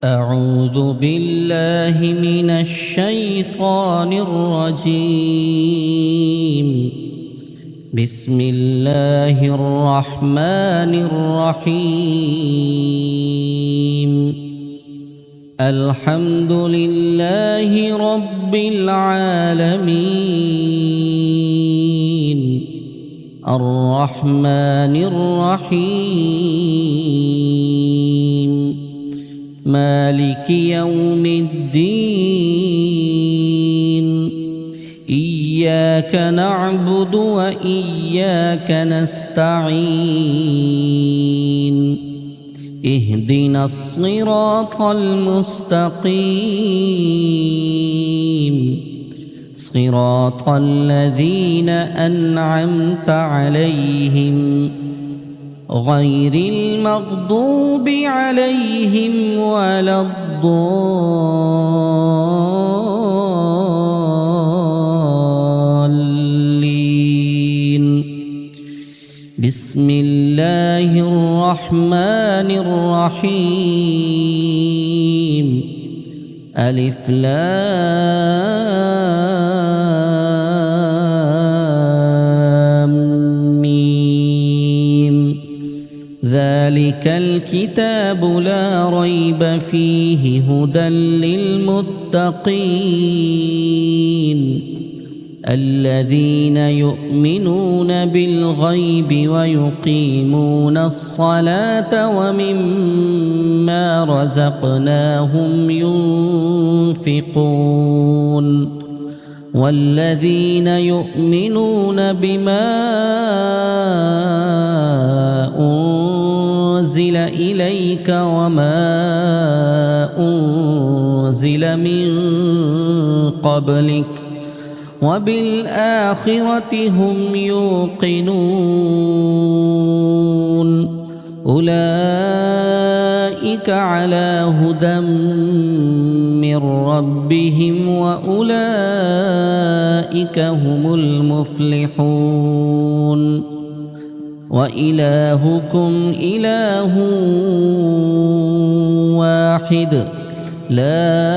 أعوذ بالله من الشيطان الرجيم. بسم الله الرحمن الرحيم. الحمد لله رب العالمين الرحمن الرحيم مالك يوم الدين. إياك نعبد وإياك نستعين. اهدنا الصراط المستقيم صراط الذين أنعمت عليهم غير المغضوب عليهم ولا الضالين. بسم الله الرحمن الرحيم. ألف لام ميم. ذلك الكتاب لا ريب فيه هدى للمتقين الذين يؤمنون بالغيب ويقيمون الصلاة ومما رزقناهم ينفقون والذين يؤمنون بما أنزل إليك وما أنزل من قبلك وبالآخرة هم يوقنون أولئك على هدى من ربهم وأولئك هم المفلحون. وإلهكم إله واحد لا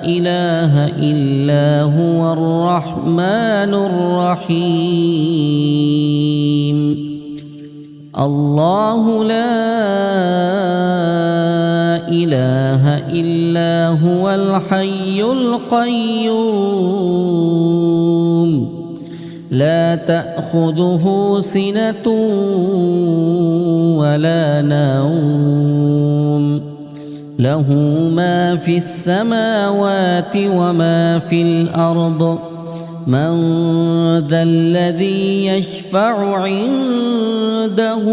إله إلا هو الرحمن الرحيم. الله لا إله إلا هو الحي القيوم لا تأخذه سنة ولا نوم له ما في السماوات وما في الأرض. من ذا الذي يشفع عنده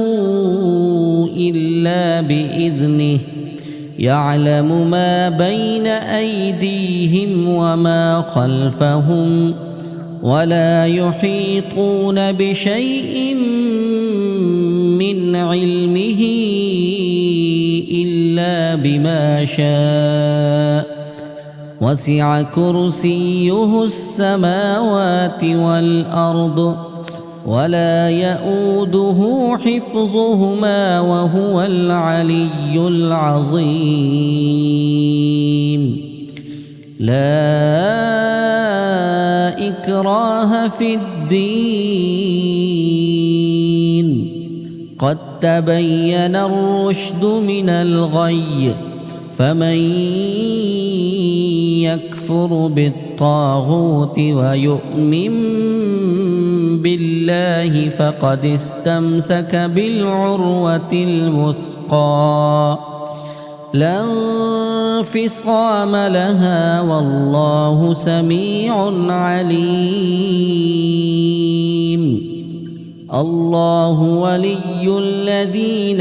إلا بإذنه يعلم ما بين أيديهم وما خلفهم ولا يحيطون بشيء من علمه إلا بما شاء وسع كرسيه السماوات والأرض ولا يؤوده حفظهما وهو العلي العظيم. لا إكراه في الدين قد تبين الرشد من الغي فمن يكفر بالطاغوت ويؤمن بالله فقد استمسك بالعروة الوثقى لا انفصام لها والله سميع عليم. الله ولي الذين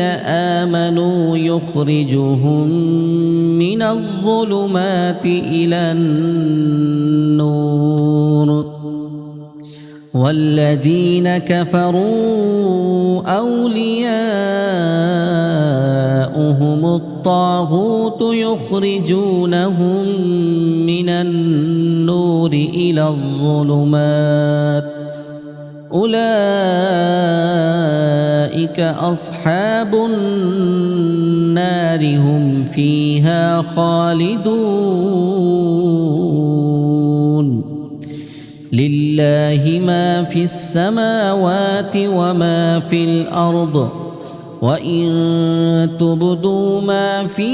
آمنوا يخرجهم من الظلمات إلى النور والذين كفروا أولياؤهم الطاغوت يخرجونهم من النور إلى الظلمات أولئك أصحاب النار النار هم فيها خالدون لله ما في السماوات وما في الأرض وإن تبدوا ما في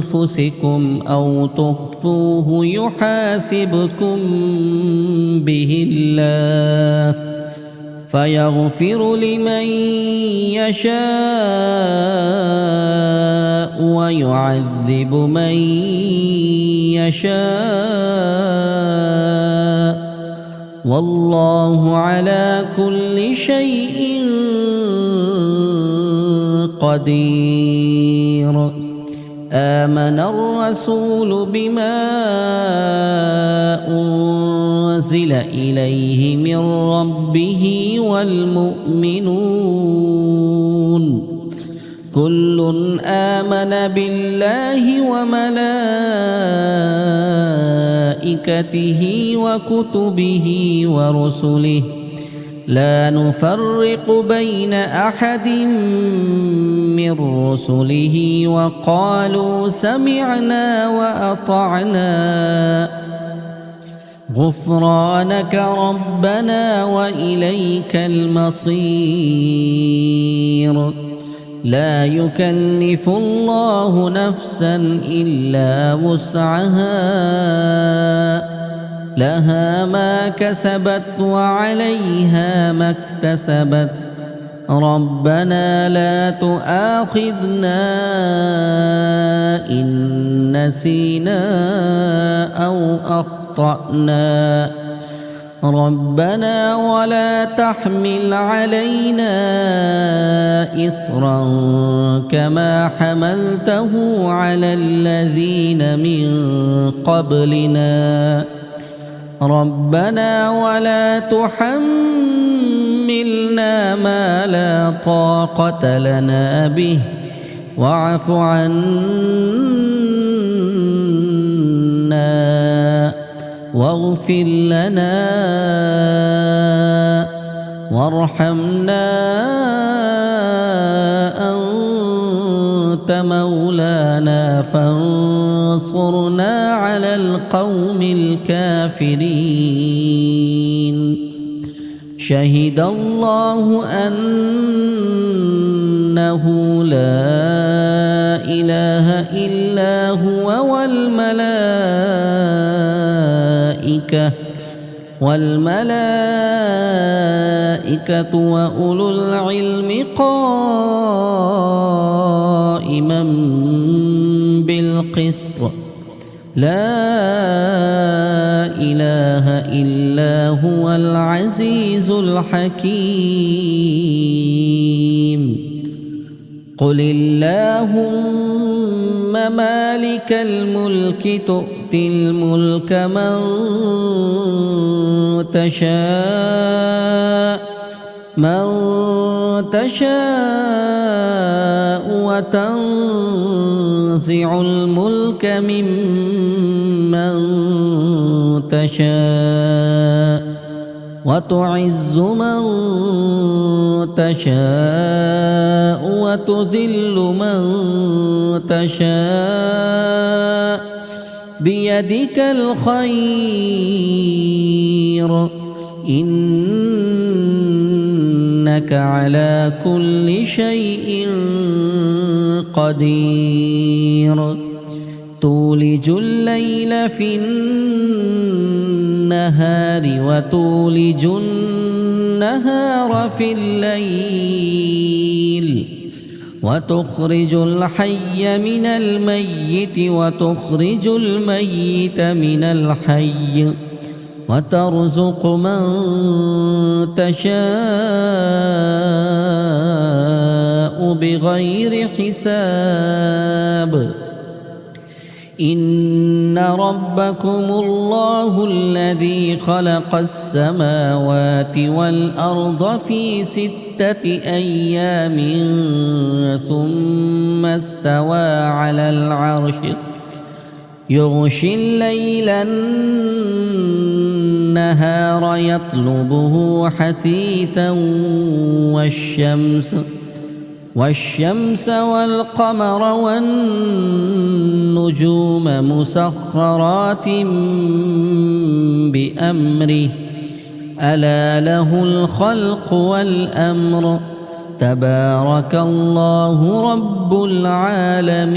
أنفسكم أو تخفوه يحاسبكم به الله فيغفر لمن يشاء ويعذب من يشاء والله على كل شيء قدير آمن الرسول بما أنزل إليه من ربه والمؤمنون كل آمن بالله وملائكته وكتبه ورسله لا نفرق بين أحد من رسله وقالوا سمعنا وأطعنا غفرانك ربنا وإليك المصير لا يكلف الله نفسا إلا وسعها لها ما كسبت وعليها ما اكتسبت ربنا لا تؤاخذنا إن نسينا أو أخطأنا ربنا ولا تحمل علينا إصرا كما حملته على الذين من قبلنا ربنا ولا تحملنا ما لا طاقة لنا به واعف عنا واغفر لنا وارحمنا أنت مولانا فانصرنا على القوم الكافرين شهد الله أنه لا إله إلا هو والملائكة وأولو العلم قائما بالقسط لا إله إلا هو العزيز الحكيم قل اللهم مالك الملك تؤتي الملك من تشاء وتنزع الملك ممن تشاء وتعز من تشاء وتذل من تشاء بيدك الخير إنك على كل شيء قدير تولج الليل في النهار وتولج النهار في الليل وتخرج الحي من الميت وتخرج الميت من الحي وترزق من تشاء بغير حساب إن ربكم الله الذي خلق السماوات والأرض في 6 أيام ثم استوى على العرش يغشي الليل النهار يطلبه حثيثا والشمس والقمر والنجوم مسخرات بأمره ألا له الخلق والأمر تبارك الله رب العالمين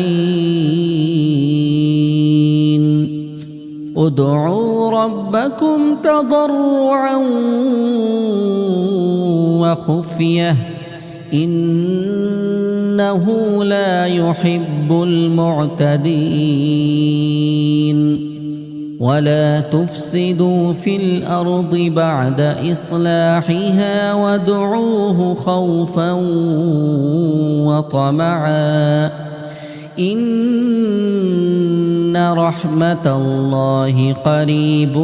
ادعوا ربكم تضرعا وخفية إنه لا يحب المعتدين ولا تفسدوا في الأرض بعد إصلاحها وادعوه خوفا وطمعا إن رحمة الله قريب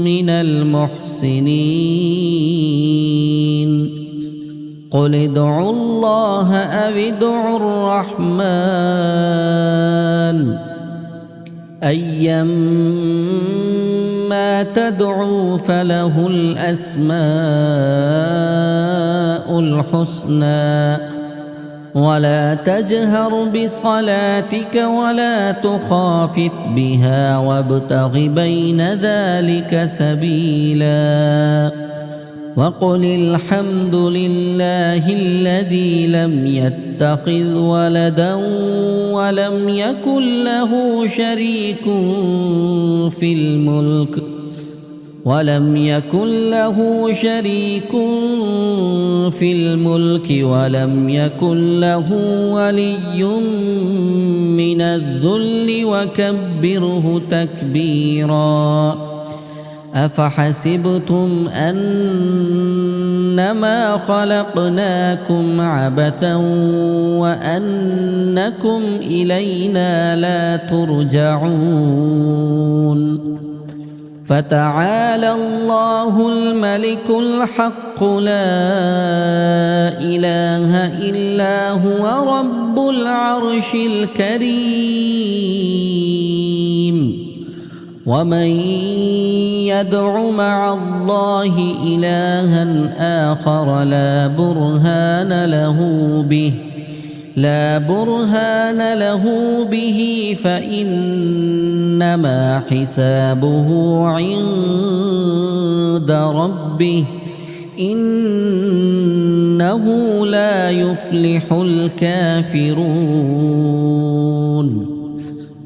من المحسنين قل ادعوا الله أو ادعوا الرحمن أيما تدعوا فله الأسماء الحسنى ولا تجهر بصلاتك ولا تخافت بها وابتغ بين ذلك سبيلا وقل الحمد لله الذي لم يتخذ ولدا ولم يكن له شريك في الملك ولم يكن له ولي من الذل وكبره تكبيرا أفحسبتم أنما خلقناكم عبثا وأنكم إلينا لا ترجعون فتعالى الله الملك الحق لا إله إلا هو رب العرش الكريم ومن يدع مع الله إلها آخر لا برهان له به فإنما حسابه عند ربه إنه لا يفلح الكافرون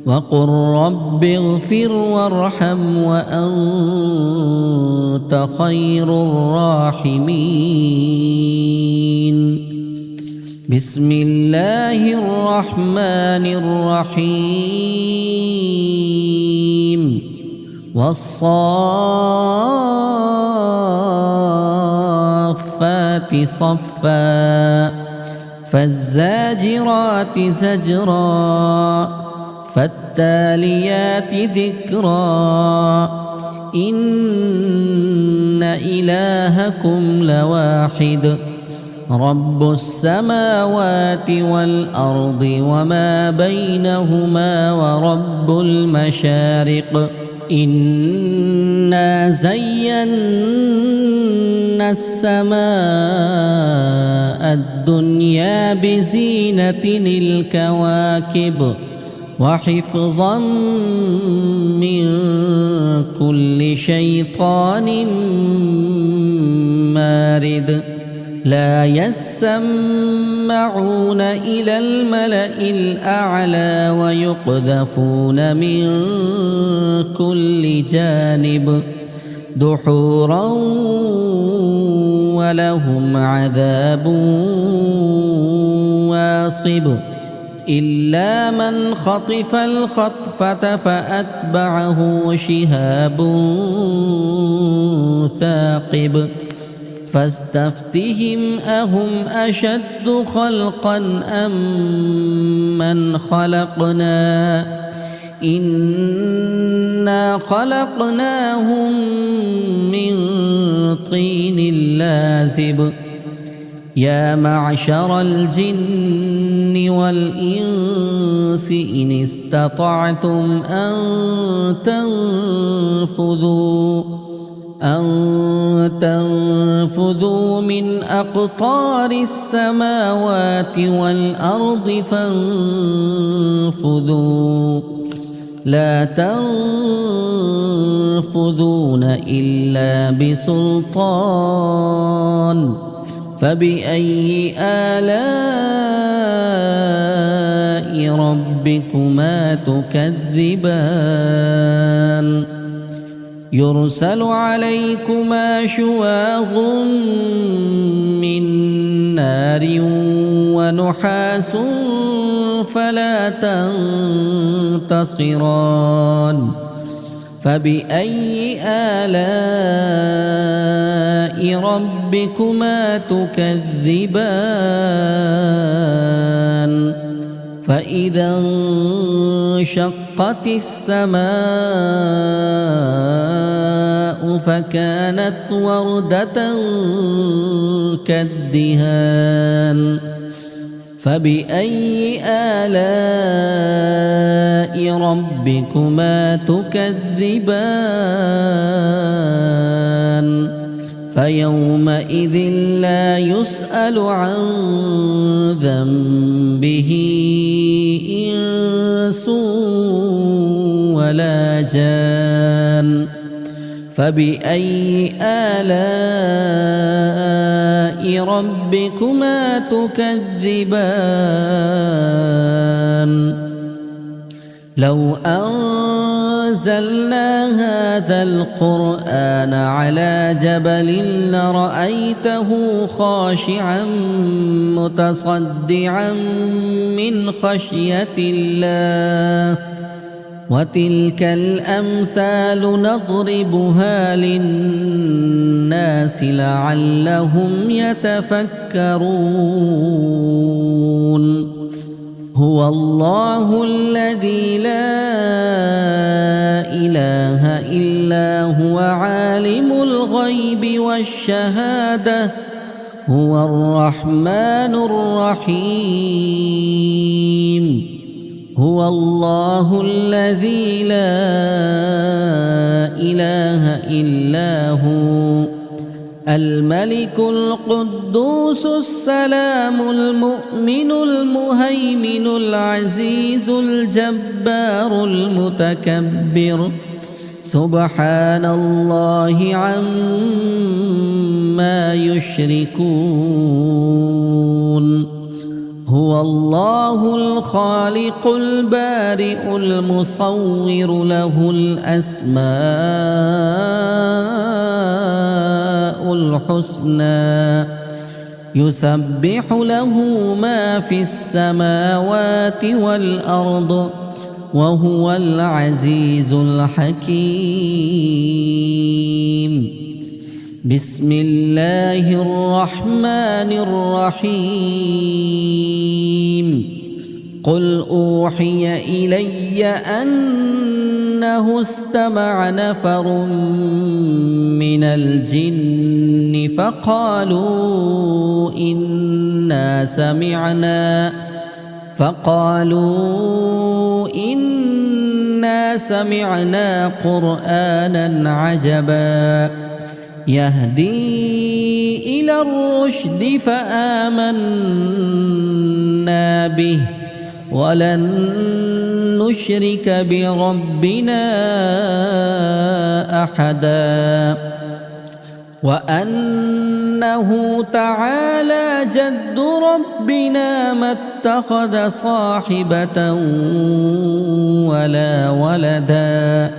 وقل رب اغفر وارحم وأنت خير الراحمين بسم الله الرحمن الرحيم والصافات صفا فالزاجرات زجرا فالتاليات ذكرا إن إلهكم لواحد رب السماوات والأرض وما بينهما ورب المشارق إنا زينا السماء الدنيا بزينة الكواكب وحفظا من كل شيطان مارد لا يسمعون إلى الملأ الأعلى ويقذفون من كل جانب دحورا ولهم عذاب واصب إلا من خطف الخطفة فأتبعه شهاب ثاقب فاستفتهم أهم أشد خلقا أم من خلقنا إنا خلقناهم من طين لازب يا معشر الجن والإنس إن استطعتم أن أن تنفذوا من أقطار السماوات والأرض فانفذوا لا تنفذون إلا بسلطان فبأي آلاء ربكما تكذبان يرسل عليكما شواظ من نار ونحاس فلا تنتصران فبأي آلاء ربكما تكذبان فإذا انشقت السماء فكانت وردة كالدهان فبأي آلاء ربكما تكذبان فيومئذ لا يسأل عن ذنبه إنس ولا جان فبأي آلاء ربكما تكذبان لو أنزلنا هذا القرآن على جبل لرأيته خاشعا متصدعا من خشية الله وتلك الأمثال نضربها للناس لعلهم يتفكرون هو الله الذي لا إله إلا هو عالم الغيب والشهادة هو الرحمن الرحيم هو الله الذي لا إله إلا هو الملك القدوس السلام المؤمن المهيمن العزيز الجبار المتكبر سبحان الله عما يشركون هو الله الخالق البارئ المصور له الأسماء الحسنى يسبح له ما في السماوات والأرض وهو العزيز الحكيم بسم الله الرحمن الرحيم قل أوحي إلي أنه استمع نفر من الجن فقالوا إنا سمعنا قرآنا عجبا يهدي إلى الرشد فآمنا به ولن نشرك بربنا أحدا وأنه تعالى جد ربنا ما اتخذ صاحبة ولا ولدا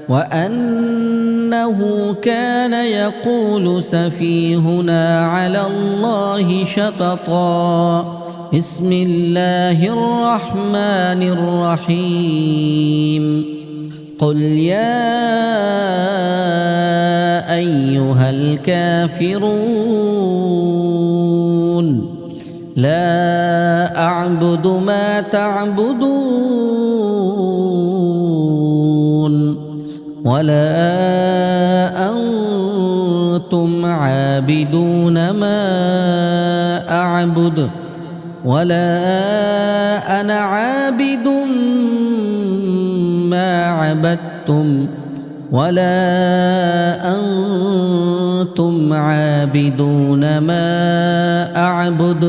وأنه كان يقول سفيهنا على الله شططا بسم الله الرحمن الرحيم قل يا أيها الكافرون لا أعبد ما تعبدون ولا أنتم عابدون ما أعبد ولا أنا عابد ما عبدتم ولا أنتم عابدون ما أعبد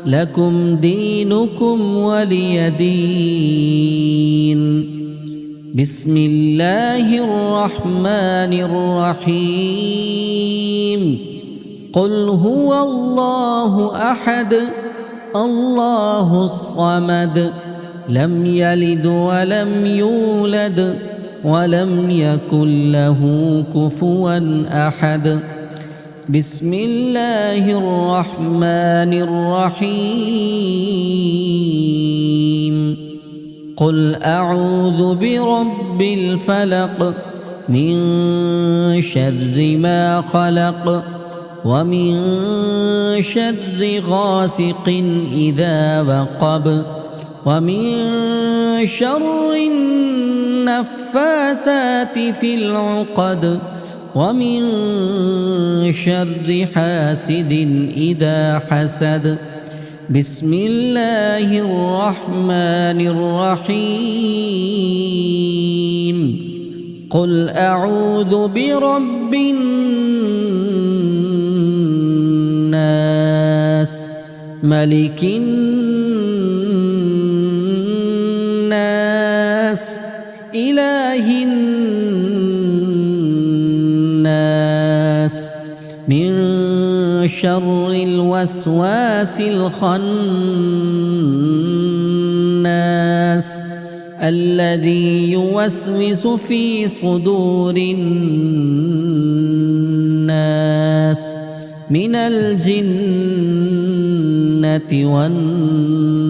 لكم دينكم ولي دين. بسم الله الرحمن الرحيم. قل هو الله أحد الله الصمد لم يلد ولم يولد ولم يكن له كفوا أحد. بسم الله الرحمن الرحيم. قل أعوذ برب الفلق من شر ما خلق ومن شر غاسق إذا وقب ومن شر النفاثات في العقد ومن شر حاسد إذا حسد. بسم الله الرحمن الرحيم. قل أعوذ برب الناس ملك الناس إله الناس من شر الوسواس الخناس الذي يوسوس في صدور الناس من الجنة والناس.